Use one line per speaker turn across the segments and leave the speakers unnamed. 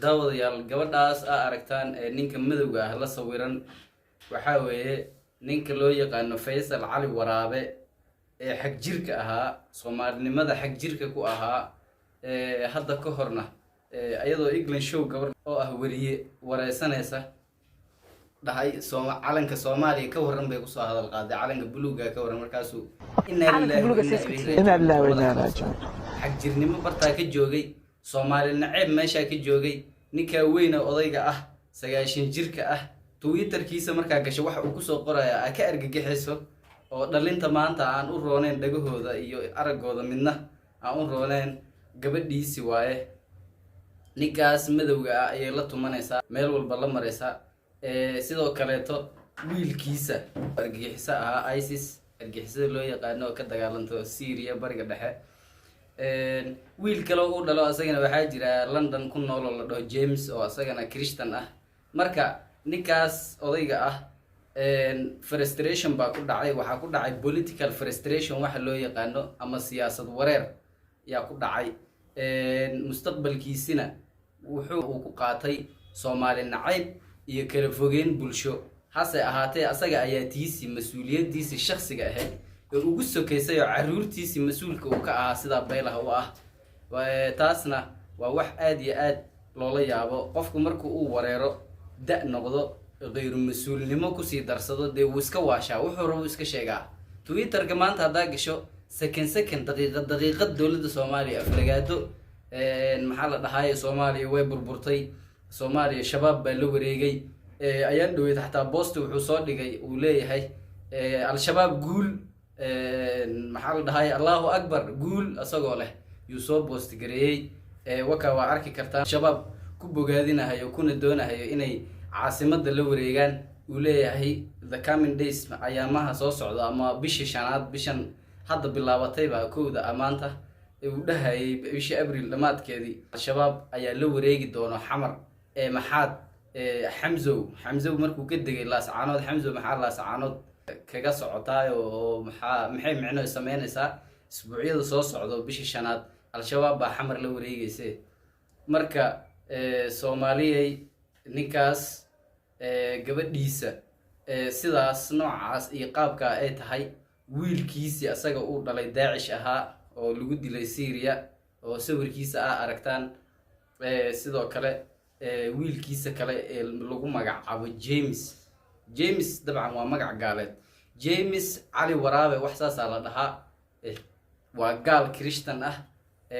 daawadayaal gabadhaas aragtaan ninka madowga ah la sawiran waxa weeye ninka loo yaqaano Faysal Cali Waraabe ee xag jirka ahaa Soomaalinimada xag jirka ku ahaa hadda ka horna ayadoo England show gabar oo ah wariye wareysanaysa dhahay calanka Soomaaliya ka waran bay ku soo hadal qaaday calanka buluuga ka waran markaasuu inna lillahi wa inna raaji'uun xag jirnimo bartaa ka joogay Soomaalina ceeb meesha ka joogay ninka weyn odayga ah 90 jirka ah Twitterkiisa markaa gasho waxa uu ku soo qorayaa ka argagixisoo oo dhalinta maanta aan u rooneen dhagahooda iyo aragooda midna aan u rooneen gabadhiisi waaye ninkaas madowga ah ayay la tumanaysaa meel walba la maraysaa sidoo kaleeto wiilkiisa argagixisa ah ISIS argagixisada loo yaqaano ka dagaalanto Syria bariga dhexe wiil kale oo dhalo asagana waxa jira London ku nool oo la dhaho James oo asagana Christian ah marka ninkaas odayga ah frustration baa ku dhacay waxa ku dhacay political frustration waxa loo yaqaano ama siyaasad wareer yaa ku dhacay mustaqbalkiisina wuxuu ku qaatay Soomaali nacayb iyo kala fogeyn bulsho hase ahaatee asaga ayaa tiisi mas'uuliyadiisa shakhsiga ahayd oo ugu sokeysay oo caruurtiisa mas'uulka uu ka ahaa sida beelaha u ah taasna waa wax aad iyo aad loola yaabo qofku markuu uu wareero da noqdo غير مسؤولنimo ku sii darsado de uu iska waashaa wuxuu rabo iska sheegaa Twitter-ka maanta hadaa gasho second daqiiqad dawladda Soomaaliya aflagaado maxaa la dhahay Soomaaliya way burburtay Soomaaliya shabaab baa la wareegay ayaan dhaweyd xataa post wuxuu soo dhigay uu leeyahay al-shabaab guul maxaa la dhahay Allahu Akbar guul asagoo leh yuu soo post gareeyay waka waa arki kartaa shabaab ku bogaadinayo kuna doonayo inay caasimada la wareegan uu leeyahay the coming days ayaamaha soo socda ama bishii shanaad bishan hadda bilaabatay baa kooda amaanta uu dhahay bishii Abriil dhamaadkeedii shabaab ayaa la wareegi doono xamar maxaad Xamzo markuu ka degay Laascaanood Xamzo maxaa Laascaanood kaga socotay oo maxay micno sameynaysaa isbuucyada soo socdo bishii shanaad al-shabaab baa xamar la wareegaysa marka Soomaaliyay ninkaas gabadhiisa sidaas noocaas iyo qaabka ay tahay wiilkiisa asaga uu dhalay Daacish ahaa oo lagu dilay Syria oo sawirkiisa aragtaan sidoo kale wiilkiisa kale lagu magacaabo James dabcan waa magac gaaleed James Cali Waraabe wax saas la dhahaa waa gaal Christian ah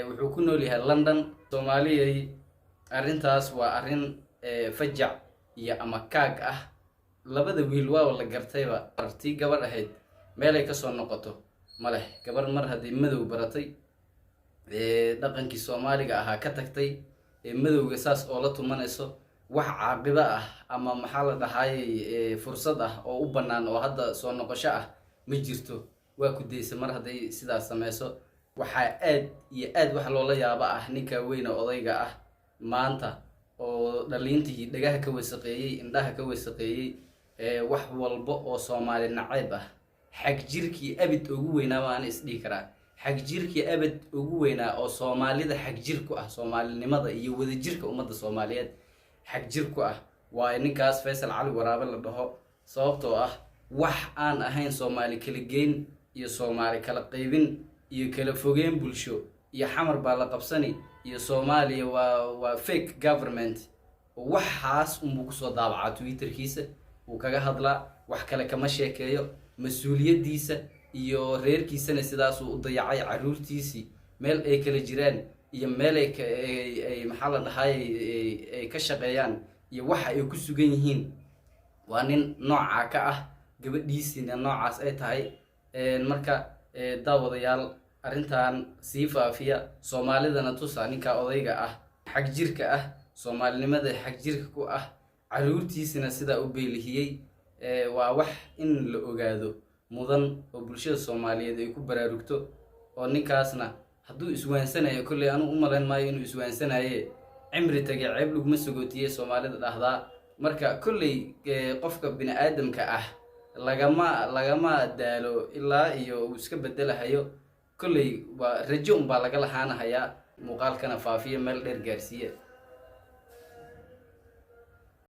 wuxuu ku nool yahay London Soomaaliyay arintaas waa arin fajac iyo ama kaag ah labada wiil waa la gartayba artii gabar ahayd meel ay ka soo noqoto male gabar mar hadii madow baratay dhaqankii Soomaaliga ahaa ka tagtay madowga saas oo la tumanayso wax caaqiba ah ama maxaa la dhahay fursad ah oo u banaan oo hadda soo noqosho ah ma jirto waa ku deysay mar haday sidaas sameeyso waxa aad iyo aad wax loola yaaba ah ninka weyn odayga ah maanta oo dhalintii dhagaha ka wasaqeeyay indhaha ka wasaqeeyay wax walba oo Soomaali nacayb ah xag jirkii abid ugu weynaa waan isdhii karaa xag jirkii abid ugu weynaa oo Soomaalida xag jirku ah Soomaalinimada iyo wada jirka ummadda Soomaaliyeed xag jirku ah waa ninkaas Faysal Cali Waraabe la dhaho sababtoo ah wax aan ahayn Soomaali kala geyn iyo Soomaali kala qaybin iyo kala fogeyn bulsho iyo xamar baa la qabsani iyo Soomaaliya waa fake government waxaas ku soo daabacaa Twitterkiisa uu kaga hadlaa wax kale kama sheekeeyo mas'uuliyadiisa iyo reerkiisana sidaas uu dayacay caruurtiisi meel ay kala jiraan iyo meel ay maxaa la dhahay ay ka shaqeeyaan iyo waxa ay ku sugan yihiin waa nin nooca ka ah gabadhiisina noocaas ay tahay marka daawadayaal arintan si faafiya Soomaalidana tusa ninka odayga ah xag jirka ah Soomaalinimada xag jirka ku ah caruurtiisina sida u beelihiyay waa wax in la ogaado mudan oo bulshada Soomaaliyeed ay ku baraarugto oo ninkaasna haduu iswaansanayo kulli aanu u maleyn maayo inuu iswaansanayo cimri tagay ceeb laguma sugootiye Soomaalida dhaxdaa marka kulli qofka bini aadamka ah lagama daalo ilaa iyo uu iska bedelahayo kulli waa rajo baa laga lahaanayaa muuqaalkana faafiya meel dheer gaarsiiya